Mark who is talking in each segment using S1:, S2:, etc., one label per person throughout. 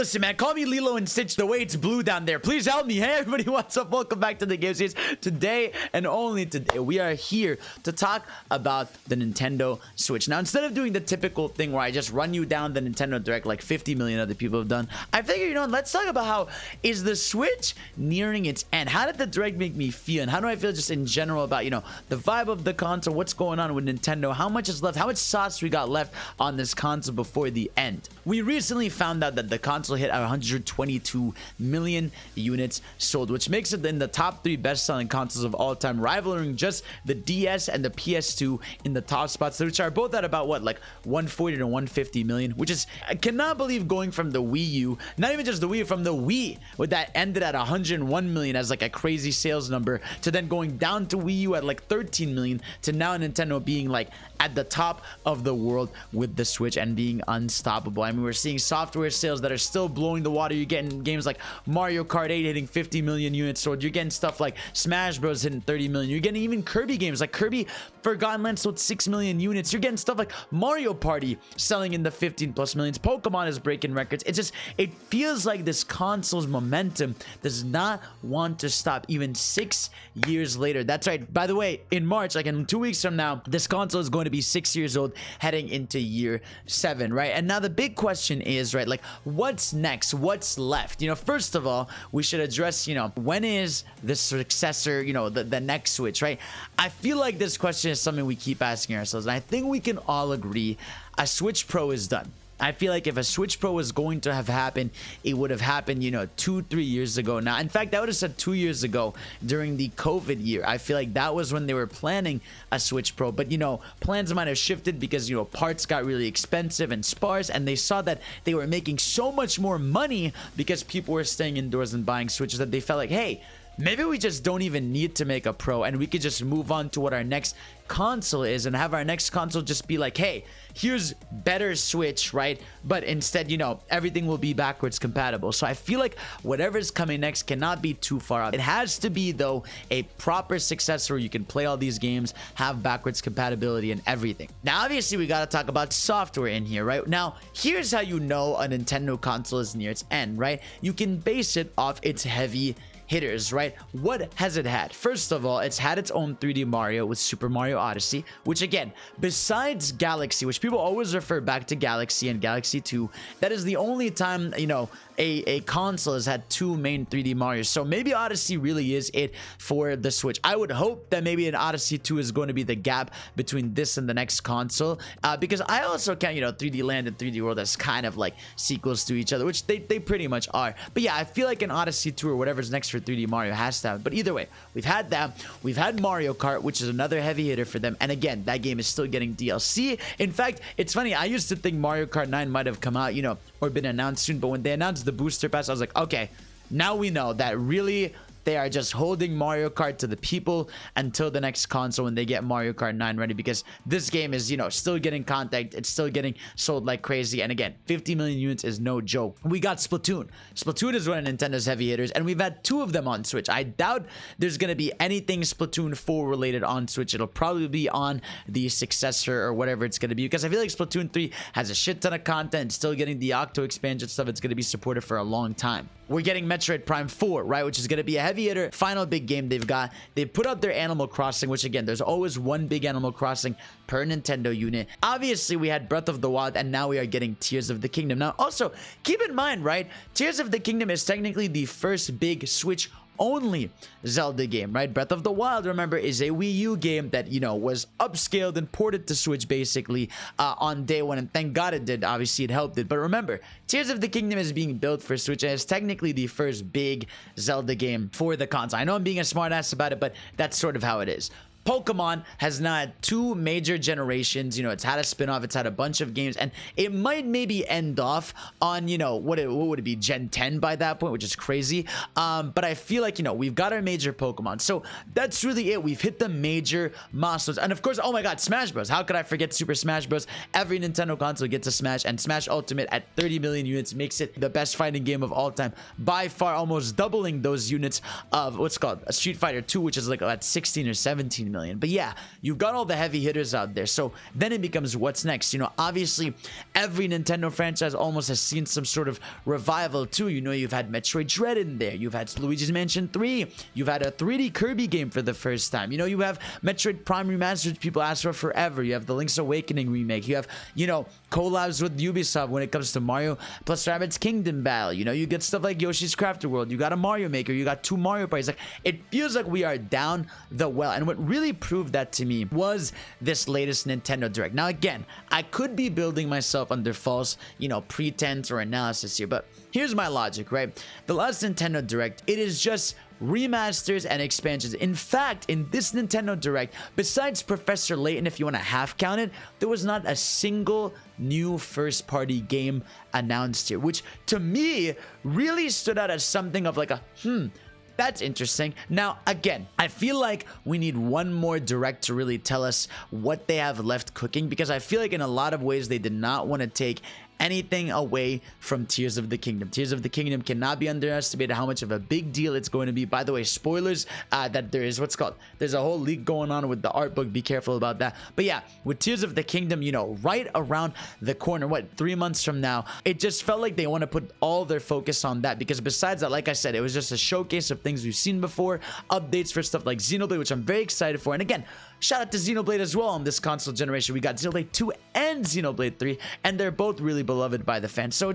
S1: Listen, man, call me Lilo and Stitch the way it's blue down there. Please help me. Hey, everybody, what's up? Welcome back to the Game Series. Today, and only today, we are here to talk about the Nintendo Switch. Now, instead of doing the typical thing where I just run you down the Nintendo Direct like 50 million other people have done, I figured, you know, let's talk about how is the Switch nearing its end? How did the Direct make me feel? And how do I feel just in general about, you know, the vibe of the console, what's going on with Nintendo, how much is left, how much sauce we got left on this console before the end? We recently found out that the console hit 122 million units sold, which makes it in the top 3 best-selling consoles of all time, rivaling just the DS and the PS2 in the top spots, which are both at about what, like 140 to 150 million, which is, I cannot believe, going from the Wii U, not even just the Wii, from the Wii, with that ended at 101 million as like a crazy sales number, to then going down to Wii U at like 13 million, to now Nintendo being like at the top of the world with the Switch and being unstoppable. I mean, we're seeing software sales that are still blowing the water. You're getting games like Mario Kart 8 hitting 50 million units sold. You're getting stuff like Smash Bros hitting 30 million. You're getting even Kirby games like Kirby Forgotten Land sold 6 million units. You're getting stuff like Mario Party selling in the 15 plus millions. Pokemon is breaking records. It's just, it feels like this console's momentum does not want to stop even 6 years later. That's right. By the way, in March, like in 2 weeks from now, this console is going to be 6 years old, heading into year 7, right? And now the big question is, right, like what's next? What's left? You know, first of all, we should address, you know, when is the successor, you know, the next Switch, right? I feel like this question is something we keep asking ourselves, and I think we can all agree a Switch Pro is done. I feel like if a Switch Pro was going to have happened, it would have happened, you know, 2-3 years ago. Now, in fact, I would have said 2 years ago during the COVID year. I feel like that was when they were planning a Switch Pro. But, you know, plans might have shifted because, you know, parts got really expensive and sparse, and they saw that they were making so much more money because people were staying indoors and buying Switches that they felt like, hey, maybe we just don't even need to make a Pro, and we could just move on to what our next console is and have our next console just be like, hey, here's better Switch, right? But instead, you know, everything will be backwards compatible. So I feel like whatever's coming next cannot be too far out. It has to be, though, a proper successor where you can play all these games, have backwards compatibility and everything. Now, obviously, we got to talk about software in here, right? Now, here's how you know a Nintendo console is near its end, right? You can base it off its heavy hitters, right? What has it had? First of all, it's had its own 3D Mario with Super Mario Odyssey, which again, besides Galaxy, which people always refer back to Galaxy and Galaxy 2, that is the only time, you know, a console has had 2 main 3D Marios. So maybe Odyssey really is it for the Switch. I would hope that maybe an Odyssey 2 is going to be the gap between this and the next console, because I also count, you know, 3D Land and 3D World as kind of like sequels to each other, which they pretty much are. But yeah, I feel like an Odyssey 2 or whatever's next for 3D Mario has to have. But either way, we've had that. We've had Mario Kart, which is another heavy hitter for them. And again, that game is still getting DLC. In fact, it's funny, I used to think Mario Kart 9 might have come out, you know, or been announced soon, but when they announced the booster pass, I was like, okay, now we know that really they are just holding Mario Kart to the people until the next console when they get Mario Kart 9 ready, because this game is, you know, still getting contact. It's still getting sold like crazy. And again, 50 million units is no joke. We got Splatoon. Splatoon is one of Nintendo's heavy hitters, and we've had 2 of them on Switch. I doubt there's going to be anything Splatoon 4 related on Switch. It'll probably be on the successor or whatever it's going to be, because I feel like Splatoon 3 has a shit ton of content, still getting the Octo expansion stuff. It's going to be supported for a long time. We're getting Metroid Prime 4, right, which is going to be a heavy hitter. Final big game they've got. They put out their Animal Crossing, which again, there's always one big Animal Crossing per Nintendo unit. Obviously, we had Breath of the Wild, and now we are getting Tears of the Kingdom. Now, also, keep in mind, right, Tears of the Kingdom is technically the first big Switch only Zelda game, right? Breath of the Wild, remember, is a Wii U game that, you know, was upscaled and ported to Switch basically on day one, and thank God it did. Obviously, it helped it. But remember, Tears of the Kingdom is being built for Switch, and it's technically the first big Zelda game for the console. I know I'm being a smartass about it, but that's sort of how it is. Pokemon has now had 2 major generations. You know, it's had a spin-off, it's had a bunch of games, and it might maybe end off on, you know, what would it be, Gen 10 by that point, which is crazy. But I feel like, you know, we've got our major Pokemon. So that's really it. We've hit the major milestones. And of course, oh my God, Smash Bros. How could I forget Super Smash Bros? Every Nintendo console gets a Smash, and Smash Ultimate at 30 million units makes it the best fighting game of all time. By far, almost doubling those units of what's called a Street Fighter 2, which is like at 16 or 17 million. But yeah, you've got all the heavy hitters out there. So then it becomes what's next. You know, obviously every Nintendo franchise almost has seen some sort of revival too. You know, you've had Metroid Dread in there. You've had Luigi's Mansion 3. You've had a 3D Kirby game for the first time. You know, you have Metroid Prime Remastered people asked for forever. You have the Link's Awakening remake. You have, you know, collabs with Ubisoft when it comes to Mario plus Rabbids Kingdom Battle. You know, you get stuff like Yoshi's Crafted World. You got a Mario Maker. You got 2 Mario Parties. Like, it feels like we are down the well. And what really proved that to me was this latest Nintendo Direct. Now, again, I could be building myself under false, you know, pretense or analysis here, but here's my logic, right? The last Nintendo Direct, it is just remasters and expansions. In fact, in this Nintendo Direct, besides Professor Layton, if you want to half count it, there was not a single new first-party game announced here, which to me really stood out as something of like a that's interesting. Now, again, I feel like we need one more Direct to really tell us what they have left cooking, because I feel like in a lot of ways they did not want to take anything away from Tears of the Kingdom. Tears of the Kingdom cannot be underestimated how much of a big deal it's going to be. By the way, spoilers, that there is there's a whole leak going on with the art book. Be careful about that. But yeah, with Tears of the Kingdom, you know, right around the corner, 3 months from now, it just felt like they want to put all their focus on that, because besides that, like I said, it was just a showcase of things we've seen before, updates for stuff like Xenoblade, which I'm very excited for. And again, shout out to Xenoblade as well on this console generation. We got Xenoblade 2 and Xenoblade 3, and they're both really beloved by the fans. So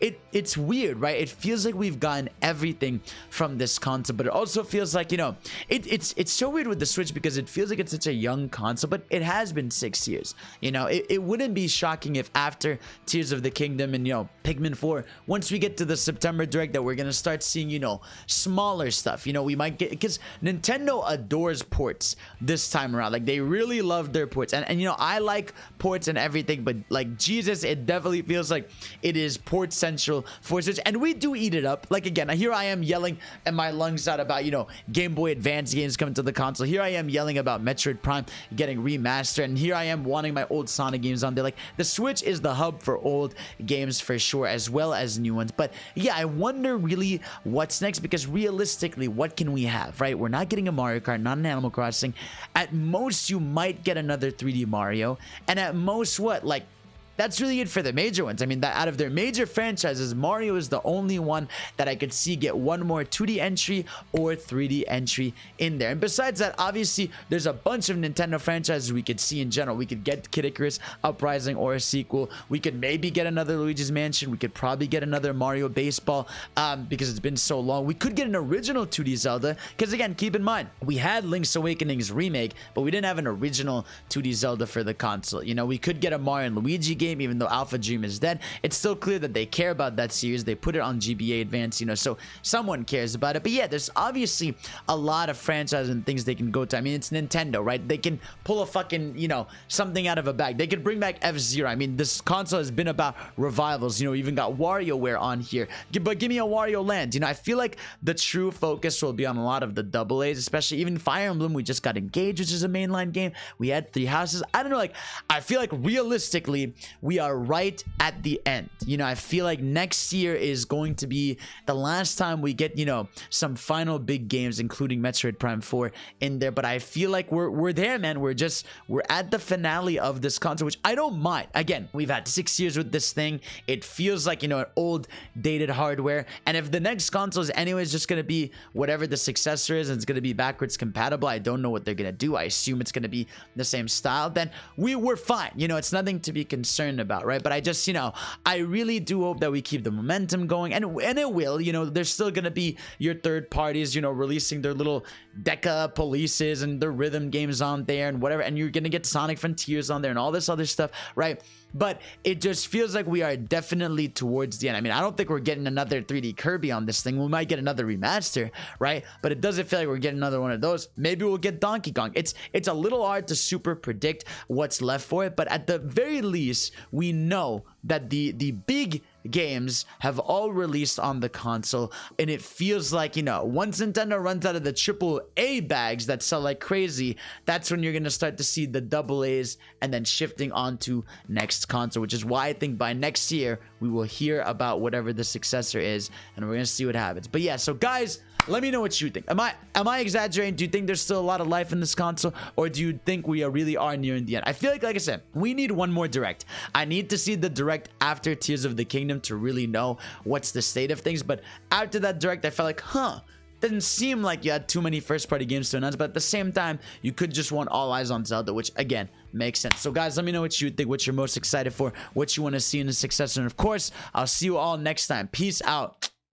S1: it's weird, right? It feels like we've gotten everything from this console, but it also feels like, you know, it's so weird with the Switch, because it feels like it's such a young console, but it has been 6 years. You know, it wouldn't be shocking if after Tears of the Kingdom and, you know, Pikmin 4, once we get to the September Direct, that we're gonna start seeing, you know, smaller stuff. You know, we might get, because Nintendo adores ports this time around. Like, they really love their ports, and you know, I like ports and everything, but like, Jesus, it definitely feels like it is port central for Switch, and we do eat it up. Like, again, here I am yelling at my lungs out about, you know, Game Boy Advance games coming to the console. Here I am yelling about Metroid Prime getting remastered, and here I am wanting my old Sonic games on there. Like, the Switch is the hub for old games for sure, as well as new ones. But yeah, I wonder really what's next, because realistically, what can we have, right? We're not getting a Mario Kart, not an Animal Crossing. At most, you might get another 3D Mario, and at most, what, like, that's really it for the major ones. I mean, that out of their major franchises, Mario is the only one that I could see get one more 2D entry or 3D entry in there. And besides that, obviously, there's a bunch of Nintendo franchises we could see in general. We could get Kid Icarus Uprising or a sequel. We could maybe get another Luigi's Mansion. We could probably get another Mario Baseball, because it's been so long. We could get an original 2D Zelda, because again, keep in mind, we had Link's Awakening's remake, but we didn't have an original 2D Zelda for the console. You know, we could get a Mario and Luigi game. Even though Alpha Dream is dead, it's still clear that they care about that series. They put it on GBA Advance, you know, so someone cares about it. But yeah, there's obviously a lot of franchises and things they can go to. I mean, it's Nintendo, right? They can pull a fucking, you know, something out of a bag. They could bring back F-Zero. I mean, this console has been about revivals. You know, even got WarioWare on here. But give me a Wario Land. You know, I feel like the true focus will be on a lot of the double A's, especially even Fire Emblem. We just got Engaged, which is a mainline game. We had Three Houses. I don't know, like, I feel like realistically, we are right at the end. You know, I feel like next year is going to be the last time we get, you know, some final big games, including Metroid Prime 4 in there. But I feel like we're there, man. We're at the finale of this console, which I don't mind. Again, we've had 6 years with this thing. It feels like, you know, an old, dated hardware. And if the next console is anyways just going to be whatever the successor is, and it's going to be backwards compatible, I don't know what they're going to do. I assume it's going to be the same style. Then we're fine. You know, it's nothing to be concerned about, right? But I just, you know, I really do hope that we keep the momentum going, and it will. You know, there's still gonna be your third parties, you know, releasing their little Deca Polices and their rhythm games on there and whatever, and you're gonna get Sonic Frontiers on there and all this other stuff, right? But it just feels like we are definitely towards the end. I mean, I don't think we're getting another 3D Kirby on this thing. We might get another remaster, right? But it doesn't feel like we're getting another one of those. Maybe we'll get Donkey Kong. It's a little hard to super predict what's left for it, but at the very least, we know that the big games have all released on the console, and it feels like, you know, once Nintendo runs out of the triple A bags that sell like crazy, that's when you're gonna start to see the double A's and then shifting onto next console, which is why I think by next year we will hear about whatever the successor is, and we're gonna see what happens. But yeah, so guys, let me know what you think. Am I exaggerating? Do you think there's still a lot of life in this console, or do you think we really are nearing the end? I feel like I said, we need one more direct. I need to see the direct after Tears of the Kingdom to really know what's the state of things. But after that direct, I felt like, didn't seem like you had too many first-party games to announce, but at the same time, you could just want all eyes on Zelda, which, again, makes sense. So, guys, let me know what you think, what you're most excited for, what you want to see in the successor. And, of course, I'll see you all next time. Peace out.